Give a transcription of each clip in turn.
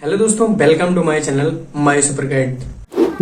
Hello दोस्तों, welcome to my channel my super guide.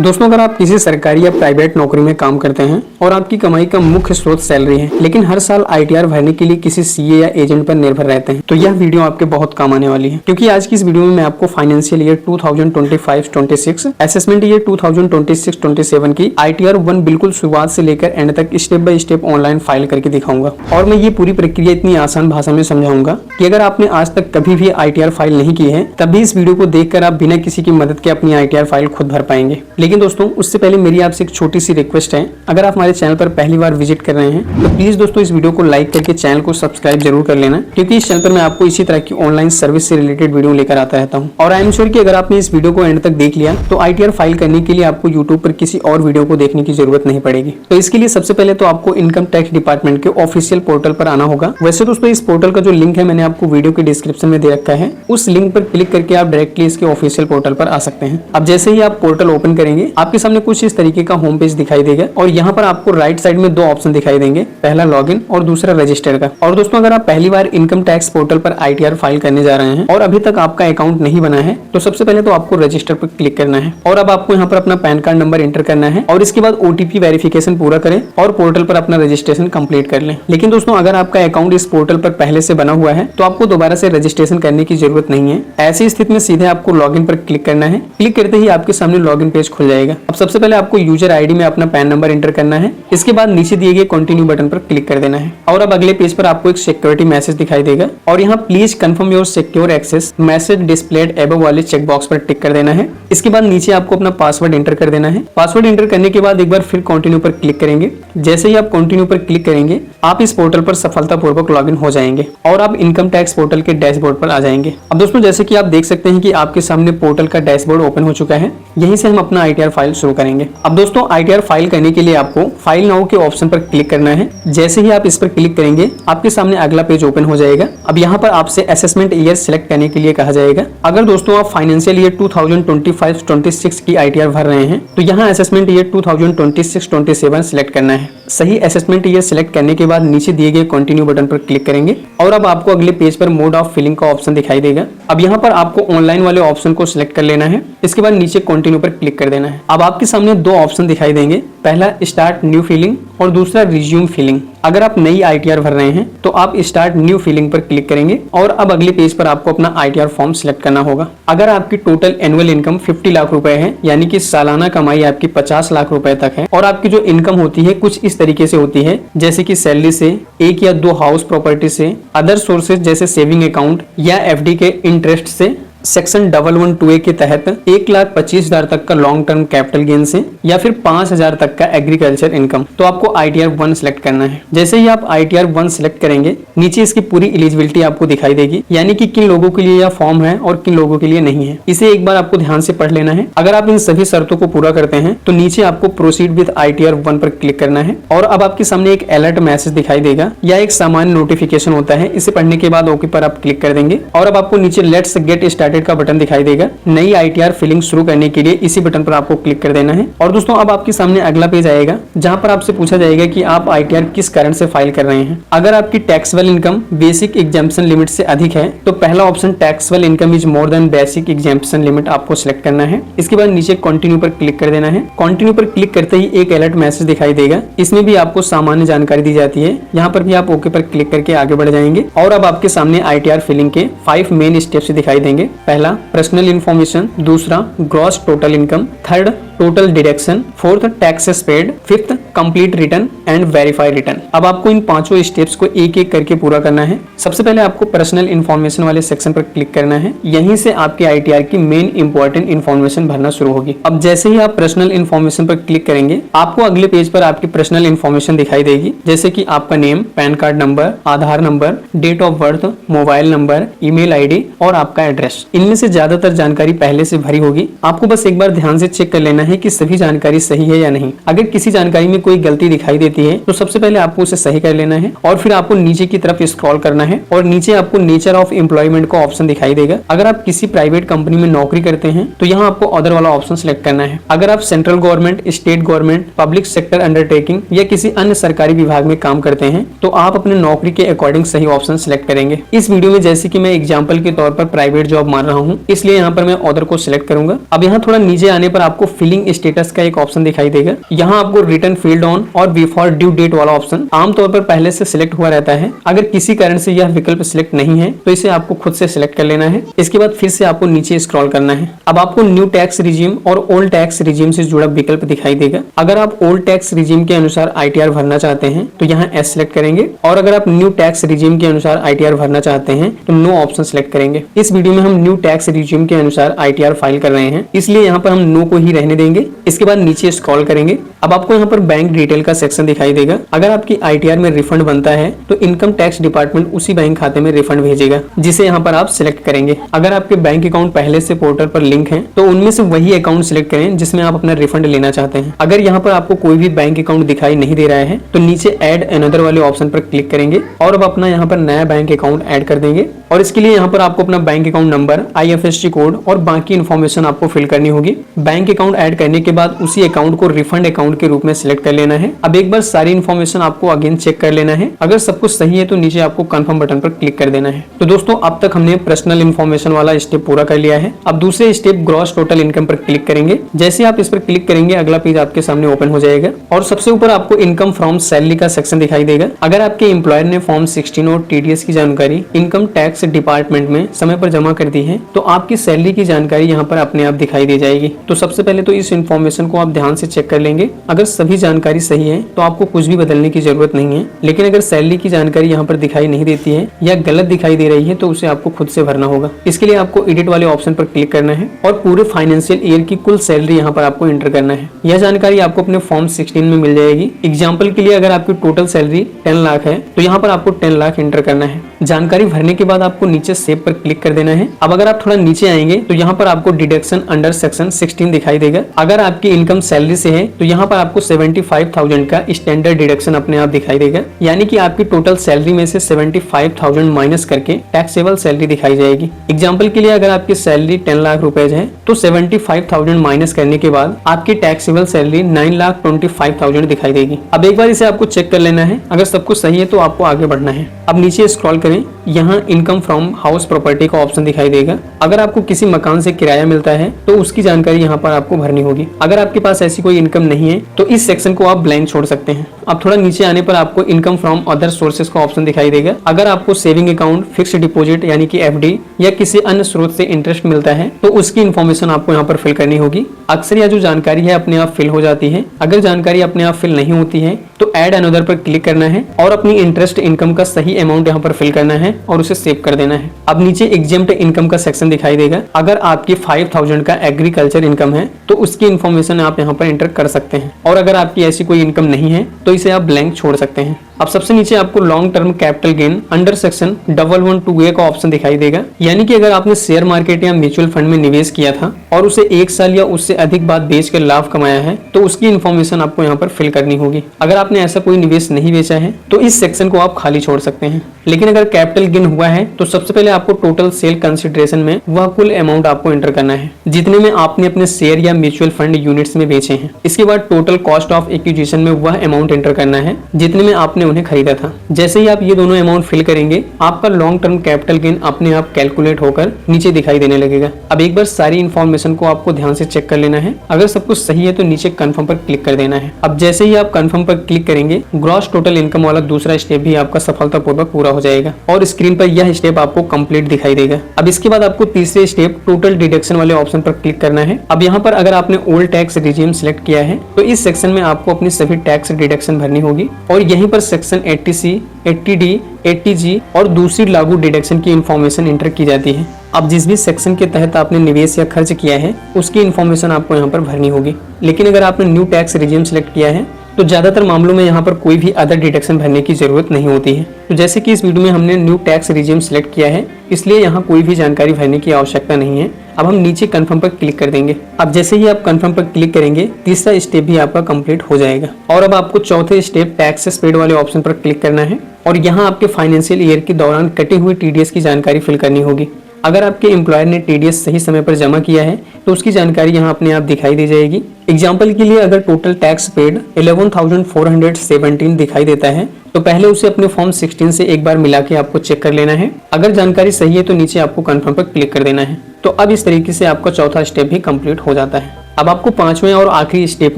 दोस्तों, अगर आप किसी सरकारी या प्राइवेट नौकरी में काम करते हैं और आपकी कमाई का मुख्य स्रोत सैलरी है, लेकिन हर साल आईटीआर भरने के लिए किसी सीए या एजेंट पर निर्भर रहते हैं, तो यह वीडियो आपके बहुत काम आने वाली है। क्योंकि आज की इस वीडियो में मैं आपको फाइनेंशियल ईयर 2025-26 असेसमेंट ईयर 2026-27 की आईटीआर 1 बिल्कुल शुरुआत से लेकर एंड तक step by step online file करके दिखाऊंगा। और मैं ये पूरी प्रक्रिया इतनी आसान भाषा में समझाऊंगा कि अगर आपने आज तक कभी भी आईटीआर फाइल नहीं की है, तब भी इस वीडियो को देखकर आप बिना किसी की मदद के अपनी आईटीआर फाइल खुद भर पाएंगे। लेकिन दोस्तों, उससे पहले मेरी आपसे एक छोटी सी रिक्वेस्ट है, अगर आप हमारे चैनल पर पहली बार विजिट कर रहे हैं तो प्लीज दोस्तों इस वीडियो को लाइक करके चैनल को सब्सक्राइब जरूर कर लेना, क्योंकि इस चैनल पर मैं आपको इसी तरह की ऑनलाइन सर्विस से रिलेटेड वीडियो लेकर आता रहता हूं। और आई एम श्योर कि अगर आपने इस वीडियो को एंड तक देख लिया तो आईटीआर फाइल करने के लिए आपको यूट्यूब पर किसी और वीडियो को देखने की जरूरत नहीं पड़ेगी। तो इसके लिए सबसे पहले तो आपको इनकम टैक्स डिपार्टमेंट के ऑफिशियल पोर्टल पर आना होगा। वैसे दोस्तों, इस पोर्टल का जो लिंक है मैंने आपको वीडियो के डिस्क्रिप्शन में दे रखा है, उस लिंक पर क्लिक करके आप डायरेक्टली इसके ऑफिशियल पोर्टल पर आ सकते हैं। अब जैसे ही आप पोर्टल ओपन करेंगे, आपके सामने कुछ इस तरीके का होम पेज दिखाई देगा और यहाँ पर आपको राइट साइड में दो ऑप्शन दिखाई देंगे, पहला लॉगिन और दूसरा रजिस्टर का। और दोस्तों, अगर आप पहली बार इनकम टैक्स पोर्टल पर आईटीआर फाइल करने जा रहे हैं और अभी तक आपका अकाउंट नहीं बना है, तो सबसे पहले तो आपको रजिस्टर पर क्लिक करना है और अब आपको यहाँ पर अपना पैन कार्ड नंबर एंटर करना है और इसके बाद ओटीपी वेरिफिकेशन पूरा करें और पोर्टल पर अपना रजिस्ट्रेशन कंप्लीट कर लें। लेकिन दोस्तों, अगर आपका अकाउंट इस पोर्टल पर पहले से बना हुआ है तो आपको दोबारा से रजिस्ट्रेशन करने की जरूरत नहीं है। ऐसी स्थिति में सीधे आपको लॉगिन पर क्लिक करना है। क्लिक करते ही आपके सामने लॉगिन पेज खुल जाएगा। अब सबसे पहले आपको यूजर आईडी में अपना पैन नंबर एंटर करना है। इसके बाद नीचे दिए गए कंटिन्यू बटन पर क्लिक कर देना है और अब अगले पेज पर आपको एक सिक्योरिटी मैसेज दिखाई देगा और यहाँ please confirm your secure access message displayed above वाले चेक बॉक्स पर टिक कर देना है। इसके बाद नीचे आपको अपना पासवर्ड एंटर कर देना है। पासवर्ड एंटर करने के बाद एक बार फिर कंटिन्यू पर क्लिक करेंगे। जैसे ही आप कंटिन्यू पर क्लिक करेंगे, आप इस पोर्टल पर सफलतापूर्वक लॉगिन हो जाएंगे और आप इनकम टैक्स पोर्टल के डैशबोर्ड पर आ जाएंगे। अब दोस्तों, जैसे कि आप देख सकते हैं कि आपके सामने पोर्टल का डैशबोर्ड ओपन हो चुका है। यहीं से हम अपना आईटीआर फाइल शुरू करेंगे। अब दोस्तों, आईटीआर फाइल करने के लिए आपको फाइल नाउ के ऑप्शन पर क्लिक करना है। जैसे ही आप इस पर क्लिक करेंगे, आपके सामने अगला पेज ओपन हो जाएगा। अब यहाँ पर आपसे असेसमेंट ईयर सिलेक्ट करने के लिए कहा जाएगा। अगर दोस्तों आप फाइनेंशियल ईयर 2025-26 की आईटीआर भर रहे हैं तो यहाँ असेसमेंट ईयर 2026-27 सिलेक्ट करना है। सही असेसमेंट ईयर सिलेक्ट करने के बाद नीचे दिए गए कंटिन्यू बटन पर क्लिक करेंगे और अब आपको अगले पेज पर मोड ऑफ फिलिंग का ऑप्शन दिखाई देगा। अब यहाँ पर आपको ऑनलाइन वाले ऑप्शन को सिलेक्ट कर लेना है। इसके बाद नीचे कंटिन्यू पर क्लिक कर देना है। अब आपके सामने दो ऑप्शन दिखाई देंगे, पहला स्टार्ट न्यू फिलिंग और दूसरा रिज्यूम फिलिंग। अगर आप नई आईटीआर भर रहे हैं तो आप स्टार्ट न्यू फिलिंग पर क्लिक करेंगे और अब अगले पेज पर आपको अपना आईटीआर फॉर्म सिलेक्ट करना होगा। अगर आपकी टोटल एनुअल इनकम 50 लाख रुपए है, यानी कि सालाना कमाई आपकी 50 लाख रुपए तक है और आपकी जो इनकम होती है कुछ इस तरीके से होती है, जैसे कि सैलरी से, एक या दो हाउस प्रॉपर्टी से, अदर सोर्सेज जैसे सेविंग अकाउंट या एफडी के इंटरेस्ट से, सेक्शन 112A के तहत 1,25,000 तक का लॉन्ग टर्म कैपिटल गेन से, या फिर 5,000 तक का एग्रीकल्चर इनकम, तो आपको आईटीआर 1 सिलेक्ट करना है। जैसे ही आप आईटीआर 1 सिलेक्ट करेंगे, नीचे इसकी पूरी एलिजिबिलिटी आपको दिखाई देगी, यानी कि किन लोगों के लिए यह फॉर्म है और किन लोगों के लिए नहीं है। इसे एक बार आपको ध्यान से पढ़ लेना है। अगर आप इन सभी शर्तों को पूरा करते हैं तो नीचे आपको प्रोसीड विद आईटीआर 1 पर क्लिक करना है और अब आपके सामने एक अलर्ट मैसेज दिखाई देगा या एक सामान्य नोटिफिकेशन होता है। इसे पढ़ने के बाद ओके पर आप क्लिक कर देंगे और अब आपको नीचे लेट्स गेट स्टार्टेड का बटन दिखाई देगा। नई आईटीआर फिलिंग शुरू करने के लिए इसी बटन पर आपको क्लिक कर देना है। और दोस्तों, अब आपके सामने अगला पेज आएगा जहां पर आपसे पूछा जाएगा कि आप आईटीआर किस कारण से फाइल कर रहे हैं। अगर आपकी taxable income basic exemption limit से अधिक है तो पहला option taxable income is more than basic exemption limit आपको सिलेक्ट करना है। इसके बाद नीचे कंटिन्यू पर क्लिक कर देना है। कंटिन्यू पर क्लिक करते ही एक अलर्ट मैसेज दिखाई देगा। इसमें भी आपको सामान्य जानकारी दी जाती है। यहाँ पर भी आप ओके पर क्लिक करके आगे बढ़ जाएंगे और अब आपके सामने आईटीआर फिलिंग के 5 मेन स्टेप्स दिखाई देंगे। पहला पर्सनल इन्फॉर्मेशन, दूसरा gross total income, third total deduction, fourth taxes paid, fifth complete return and verify return. अब आपको इन पांचों स्टेप्स को एक एक करके पूरा करना है। सबसे पहले आपको पर्सनल इन्फॉर्मेशन वाले सेक्शन पर क्लिक करना है। यहीं से आपके आईटीआर की मेन इंपॉर्टेंट इन्फॉर्मेशन भरना शुरू होगी। अब जैसे ही आप पर्सनल इन्फॉर्मेशन पर क्लिक करेंगे, आपको अगले पेज पर आपकी पर्सनल इन्फॉर्मेशन दिखाई देगी, जैसे कि आपका name, PAN card number, Aadhaar number, date of birth, mobile number, email ID और आपका एड्रेस। इनमें से ज्यादातर जानकारी पहले से भरी होगी। आपको बस एक बार ध्यान से चेक कर लेना है कि सभी जानकारी सही है या नहीं। अगर किसी जानकारी में कोई गलती दिखाई देती है तो सबसे पहले आपको उसे सही कर लेना है और फिर आपको नीचे की तरफ स्क्रॉल करना है और नीचे आपको नेचर ऑफ एम्प्लॉयमेंट का ऑप्शन दिखाई देगा। अगर आप किसी प्राइवेट कंपनी में नौकरी करते हैं तो यहाँ आपको अदर वाला ऑप्शन सिलेक्ट करना है। अगर आप central government, state government, public sector undertaking या किसी अन्य सरकारी विभाग में काम करते हैं तो आप अपने नौकरी के अकॉर्डिंग सही ऑप्शन सिलेक्ट करेंगे। इस वीडियो में जैसे कि मैं एग्जाम्पल के तौर पर प्राइवेट जॉब मार रहा हूँ, इसलिए यहाँ पर मैं ऑर्डर को सिलेक्ट करूंगा। अब यहाँ थोड़ा नीचे आने पर आपको फिलिंग स्टेटस का एक ऑप्शन दिखाई देगा। यहाँ आपको रिटर्न फील्ड ऑन और बिफोर ड्यू डेट वाला ऑप्शन आमतौर पर पहले से सिलेक्ट हुआ रहता है। अगर किसी कारण से यह विकल्प सिलेक्ट नहीं है तो इसे आपको खुद से सिलेक्ट कर लेना है। इसके बाद फिर से आपको नीचे स्क्रॉल करना है। अब आपको न्यू टैक्स रिजीम और ओल्ड टैक्स रिजीम से जुड़ा विकल्प दिखाई देगा। अगर आप ओल्ड टैक्स रिजीम के अनुसार आईटीआर भरना चाहते हैं तो यहाँ एस सिलेक्ट करेंगे, और अगर आप न्यू टैक्स रिजीम के अनुसार आईटीआर भरना चाहते हैं तो नो ऑप्शन सिलेक्ट करेंगे। इस वीडियो में हम न्यू टैक्स रिजीम के अनुसार आईटीआर फाइल कर रहे हैं, इसलिए यहाँ पर हम नो को ही रहने देंगे। इसके बाद नीचे स्क्रॉल करेंगे। अब आपको यहाँ पर बैंक डिटेल का सेक्शन दिखाई देगा। अगर आपकी आईटीआर में रिफंड बनता है तो इनकम टैक्स डिपार्टमेंट उसी बैंक खाते में रिफंड भेजेगा, जिसे यहाँ पर आप सिलेक्ट करेंगे। अगर आपके बैंक अकाउंट पहले से पोर्टल पर लिंक है तो उनमें से वही अकाउंट सिलेक्ट करें जिसमें आप अपना रिफंड लेना चाहते हैं। अगर यहाँ पर आपको कोई भी बैंक अकाउंट दिखाई नहीं दे रहा है तो नीचे ऐड अनदर वाले ऑप्शन पर क्लिक करेंगे और अब अपना यहाँ पर नया बैंक अकाउंट ऐड कर देंगे। और इसके लिए यहाँ पर आपको अपना bank account number, IFSC code और बाकी इन्फॉर्मेशन आपको फिल करनी होगी। बैंक अकाउंट ऐड करने के बाद उसी अकाउंट को रिफंड अकाउंट के रूप में सिलेक्ट कर लेना है। अब एक बार सारी इन्फॉर्मेशन आपको अगेन चेक कर लेना है। अगर सब कुछ सही है तो नीचे आपको कंफर्म बटन पर क्लिक कर देना है। तो दोस्तों अब तक हमने पर्सनल इन्फॉर्मेशन वाला स्टेप पूरा कर लिया है। अब दूसरे स्टेप ग्रॉस टोटल इनकम पर क्लिक करेंगे। जैसे आप इस पर क्लिक करेंगे अगला पेज आपके सामने ओपन हो जाएगा और सबसे ऊपर आपको इनकम फ्रॉम सैलरी का सेक्शन दिखाई देगा। अगर आपके एम्प्लॉयर ने फॉर्म 16 और TDS की जानकारी इनकम टैक्स डिपार्टमेंट में समय पर जमा कर दी है तो आपकी सैलरी की जानकारी यहाँ पर अपने आप दिखाई दे जाएगी। तो सबसे पहले तो इस इन्फॉर्मेशन को आप ध्यान से चेक कर लेंगे। अगर सभी जानकारी सही है तो आपको कुछ भी बदलने की जरूरत नहीं है, लेकिन अगर सैलरी की जानकारी यहाँ पर दिखाई नहीं देती है या गलत दिखाई दे रही है तो उसे आपको खुद से भरना होगा। इसके लिए आपको एडिट वाले ऑप्शन पर क्लिक करना है और पूरे फाइनेंशियल ईयर की कुल सैलरी यहाँ पर आपको एंटर करना है। यह जानकारी आपको अपने फॉर्म 16 में मिल जाएगी। एग्जाम्पल के लिए अगर आपकी टोटल सैलरी 10 लाख है तो यहाँ पर आपको 10 लाख एंटर करना है। जानकारी भरने के बाद आपको नीचे सेव पर क्लिक कर देना है। अब अगर आप थोड़ा नीचे आएंगे तो यहाँ पर आपको डिडक्शन अंडर सेक्शन 16 दिखाई देगा। अगर आपकी इनकम सैलरी से है तो यहाँ पर आपको 75,000 का स्टैंडर्ड डिडक्शन अपने आप दिखाई देगा, यानी कि आपकी टोटल सैलरी में से 75,000 माइनस करके टैक्सेबल सैलरी दिखाई जाएगी। एग्जाम्पल के लिए अगर आपकी सैलरी 10 लाख रुपए है तो 75,000 माइनस करने के बाद आपकी टैक्सेबल सैलरी 9,25,000 दिखाई देगी। अब एक बार इसे आपको चेक कर लेना है। अगर सब कुछ सही है तो आपको आगे बढ़ना है। अब नीचे स्क्रॉल करें, यहाँ इनकम फ्रॉम हाउस प्रॉपर्टी का ऑप्शन दिखाई देगा। अगर आपको किसी मकान से किराया मिलता है तो उसकी जानकारी यहाँ पर आपको भरनी होगी। अगर आपके पास ऐसी कोई इनकम नहीं है तो इस सेक्शन को आप ब्लैंक छोड़ सकते हैं। अब थोड़ा नीचे आने पर आपको इनकम फ्रॉम अदर सोर्सेज का ऑप्शन दिखाई देगा। अगर आपको सेविंग अकाउंट, फिक्स्ड डिपॉजिट यानी कि FD या किसी अन्य स्रोत से इंटरेस्ट मिलता है तो उसकी इन्फॉर्मेशन आपको यहाँ पर फिल करनी होगी। अक्सर यह जो जानकारी है अपने आप फिल हो जाती है। अगर जानकारी अपने आप फिल नहीं होती है तो ऐड अनदर पर क्लिक करना है और अपनी इंटरेस्ट इनकम का सही अमाउंट यहाँ पर फिल करना है और उसे सेव कर देना है। अब नीचे एग्जेम्प्ट इनकम का सेक्शन दिखाई देगा। अगर आपकी 5,000 का एग्रीकल्चर इनकम है तो उसकी इन्फॉर्मेशन आप यहाँ पर एंटर कर सकते हैं, और अगर आपकी ऐसी कोई इनकम नहीं है तो इसे आप ब्लैंक छोड़ सकते हैं। अब सबसे नीचे आपको long term capital gain under section 112A का ऑप्शन दिखाई देगा, यानी कि अगर आपने शेयर मार्केट या म्यूचुअल फंड में निवेश किया था और उसे 1 साल या उससे अधिक बाद बेचकर लाभ कमाया है तो उसकी इन्फॉर्मेशन आपको यहाँ पर फिल करनी होगी। अगर आपने ऐसा कोई निवेश नहीं बेचा है तो इस सेक्शन को आप खाली छोड़ सकते हैं। लेकिन अगर कैपिटल गेन हुआ है तो सबसे पहले आपको टोटल सेल कंसिडरेशन में वह कुल अमाउंट आपको एंटर करना है जितने में आपने अपने शेयर या म्यूचुअल फंड यूनिट्स में बेचे हैं। इसके बाद टोटल कॉस्ट ऑफ एक्विजिशन में वह अमाउंट एंटर करना है जितने में आपने उन्हें खरीदा था। जैसे ही आप ये दोनों अमाउंट फिल करेंगे आपका लॉन्ग टर्म कैपिटल गेन अपने आप कैलकुलेट होकर नीचे दिखाई देने लगेगा। अब एक बार सारी इन्फॉर्मेशन को आपको ध्यान से चेक कर लेना है। अगर सब कुछ सही है तो नीचे कंफर्म पर क्लिक कर देना है। अब जैसे ही आप कंफर्म पर क्लिक करेंगे ग्रॉस टोटल इनकम वाला दूसरा स्टेप भी आपका सफलतापूर्वक पूरा हो जाएगा और स्क्रीन पर यह स्टेप आपको कंप्लीट दिखाई देगा। अब इसके बाद आपको तीसरे स्टेप टोटल डिडक्शन वाले ऑप्शन पर क्लिक करना है। अब यहाँ पर अगर आपने ओल्ड टैक्स रिजीम सिलेक्ट किया है तो इस सेक्शन में आपको अपनी सभी टैक्स डिडक्शन भरनी होगी और यहीं पर सेक्शन 80C, 80D, 80G और दूसरी लागू डिडक्शन की इन्फॉर्मेशन एंटर की जाती है। अब जिस भी सेक्शन के तहत आपने निवेश या खर्च किया है उसकी इन्फॉर्मेशन आपको यहाँ पर भरनी होगी। लेकिन अगर आपने न्यू टैक्स रिजीम सिलेक्ट किया है तो ज्यादातर मामलों में यहाँ पर कोई भी अदर डिडक्शन भरने की जरूरत नहीं होती है। तो जैसे कि इस वीडियो में हमने न्यू टैक्स रिजीम सिलेक्ट किया है इसलिए यहाँ कोई भी जानकारी भरने की आवश्यकता नहीं है। अब हम नीचे कंफर्म पर क्लिक कर देंगे। अब जैसे ही आप कंफर्म पर क्लिक करेंगे तीसरा स्टेप भी आपका कंप्लीट हो जाएगा और अब आपको चौथे स्टेप टैक्सेस पेड वाले ऑप्शन पर क्लिक करना है और यहाँ आपके फाइनेंशियल ईयर के दौरान कटे हुए TDS की जानकारी फिल करनी होगी। अगर आपके एम्प्लॉयर ने TDS सही समय पर जमा किया है तो उसकी जानकारी यहाँ अपने आप दिखाई दे जाएगी। एग्जाम्पल के लिए अगर टोटल टैक्स पेड 11,417 दिखाई देता है तो पहले उसे अपने फॉर्म 16 से एक बार मिला के आपको चेक कर लेना है। अगर जानकारी सही है तो नीचे आपको कंफर्म पर क्लिक कर देना है। तो अब इस तरीके से आपका चौथा स्टेप भी कंप्लीट हो जाता है। अब आपको पांचवें और आखिरी स्टेप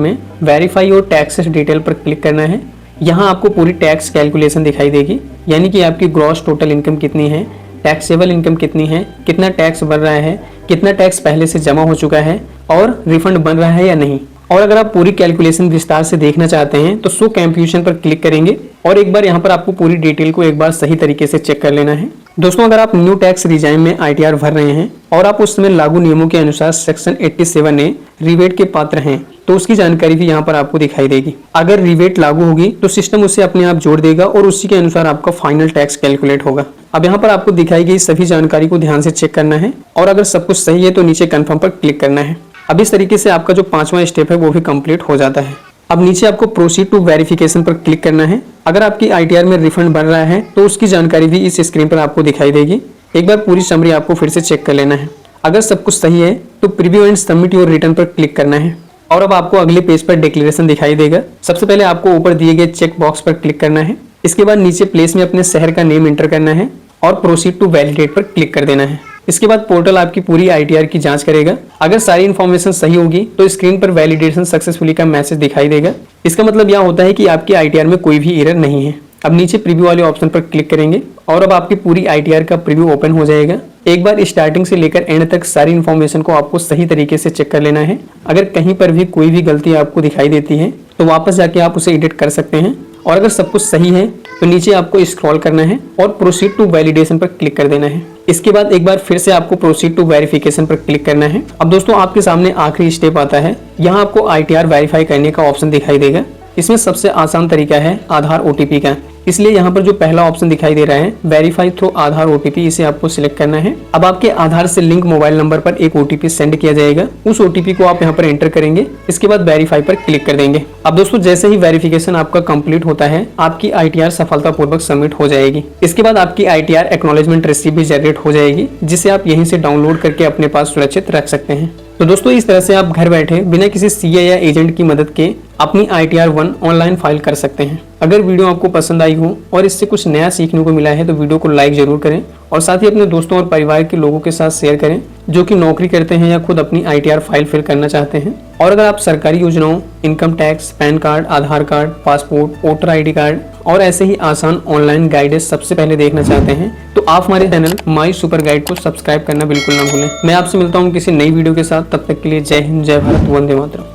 में वेरीफाई और टैक्सेस डिटेल पर क्लिक करना है। यहाँ आपको पूरी टैक्स कैलकुलेशन दिखाई देगी, यानी कि आपकी ग्रॉस टोटल इनकम कितनी है, टैक्सेबल इनकम कितनी है, कितना टैक्स बन रहा है, कितना टैक्स पहले से जमा हो चुका है और रिफंड बन रहा है या नहीं। और अगर आप पूरी कैलकुलेशन विस्तार से देखना चाहते हैं तो शो कंप्यूटेशन पर क्लिक करेंगे और एक बार यहाँ पर आपको पूरी डिटेल को एक बार सही तरीके से चेक कर लेना है। दोस्तों, अगर आप न्यू टैक्स रिजाइम में ITR भर रहे हैं और आप उस समय लागू नियमों के अनुसार सेक्शन 87A रिबेट के पात्र हैं तो उसकी जानकारी भी यहाँ पर आपको दिखाई देगी। अगर रिबेट लागू होगी तो सिस्टम उसे अपने आप जोड़ देगा और उसी के अनुसार आपका फाइनल टैक्स कैलकुलेट होगा। अब यहाँ पर आपको दिखाई गई सभी जानकारी को ध्यान से चेक करना है और अगर सब कुछ सही है तो नीचे कंफर्म पर क्लिक करना है। अब इस तरीके से आपका जो पांचवा स्टेप है वो भी कंप्लीट हो जाता है। अब नीचे आपको प्रोसीड टू वेरिफिकेशन पर क्लिक करना है। अगर आपकी ITR में रिफंड बन रहा है तो उसकी जानकारी भी इस स्क्रीन पर आपको दिखाई देगी। एक बार पूरी समरी आपको फिर से चेक कर लेना है। अगर सब कुछ सही है तो preview and submit your return पर क्लिक करना है और अब आपको अगले पेज पर डिक्लेरेशन दिखाई देगा। सबसे पहले आपको ऊपर दिए गए चेक बॉक्स पर क्लिक करना है। इसके बाद नीचे प्लेस में अपने शहर का नेम एंटर करना है और प्रोसीड टू वैलिडेट पर क्लिक कर देना है। इसके बाद पोर्टल आपकी पूरी ITR की जांच करेगा। अगर सारी इन्फॉर्मेशन सही होगी तो स्क्रीन पर वैलिडेशन सक्सेसफुली का मैसेज दिखाई देगा। इसका मतलब यह होता है कि आपकी ITR में कोई भी एरर नहीं है। अब नीचे प्रीव्यू वाले ऑप्शन पर क्लिक करेंगे और अब आपकी पूरी ITR का प्रीव्यू ओपन हो जाएगा। एक बार स्टार्टिंग से लेकर एंड तक सारी इन्फॉर्मेशन को आपको सही तरीके से चेक कर लेना है। अगर कहीं पर भी कोई भी गलती आपको दिखाई देती है तो वापस जाके आप उसे एडिट कर सकते हैं और अगर सब कुछ सही है तो नीचे आपको स्क्रॉल करना है और प्रोसीड टू वैलिडेशन पर क्लिक कर देना है। इसके बाद एक बार फिर से आपको प्रोसीड टू वेरिफिकेशन पर क्लिक करना है। अब दोस्तों, आपके सामने आखिरी स्टेप आता है। यहाँ आपको ITR वेरीफाई करने का ऑप्शन दिखाई देगा। इसमें सबसे आसान तरीका है आधार OTP का, इसलिए यहाँ पर जो पहला ऑप्शन दिखाई दे रहा है वेरीफाई थ्रू आधार OTP, इसे आपको सिलेक्ट करना है। अब आपके आधार से लिंक मोबाइल नंबर पर एक OTP सेंड किया जाएगा। उस OTP को आप यहाँ पर एंटर करेंगे। इसके बाद वेरीफाई पर क्लिक कर देंगे। अब दोस्तों, जैसे ही वेरिफिकेशन आपका कंप्लीट होता है आपकी ITR सफलतापूर्वक सबमिट हो जाएगी। इसके बाद आपकी ITR एक्नॉलेजमेंट रिसीप्ट भी जनरेट हो जाएगी, जिसे आप यहीं से डाउनलोड करके अपने पास सुरक्षित रख सकते हैं। तो दोस्तों, इस तरह से आप घर बैठे बिना किसी CA या एजेंट की मदद के अपनी ITR 1 ऑनलाइन फाइल कर सकते हैं। अगर वीडियो आपको पसंद आई हो और इससे कुछ नया सीखने को मिला है तो वीडियो को लाइक जरूर करें और साथ ही अपने दोस्तों और परिवार के लोगों के साथ शेयर करें जो कि नौकरी करते हैं या खुद अपनी ITR फाइल फिल करना चाहते हैं। और अगर आप सरकारी योजनाओं, income tax, PAN card, Aadhaar card, passport, voter ID card और ऐसे ही आसान ऑनलाइन गाइडेंस सबसे पहले देखना चाहते हैं तो आप हमारे चैनल माई सुपर गाइड को सब्सक्राइब करना बिल्कुल ना भूलें। मैं आपसे मिलता हूँ किसी नई वीडियो के साथ। तब तक के लिए जय हिंद, जय भारत, वंदे मातरम।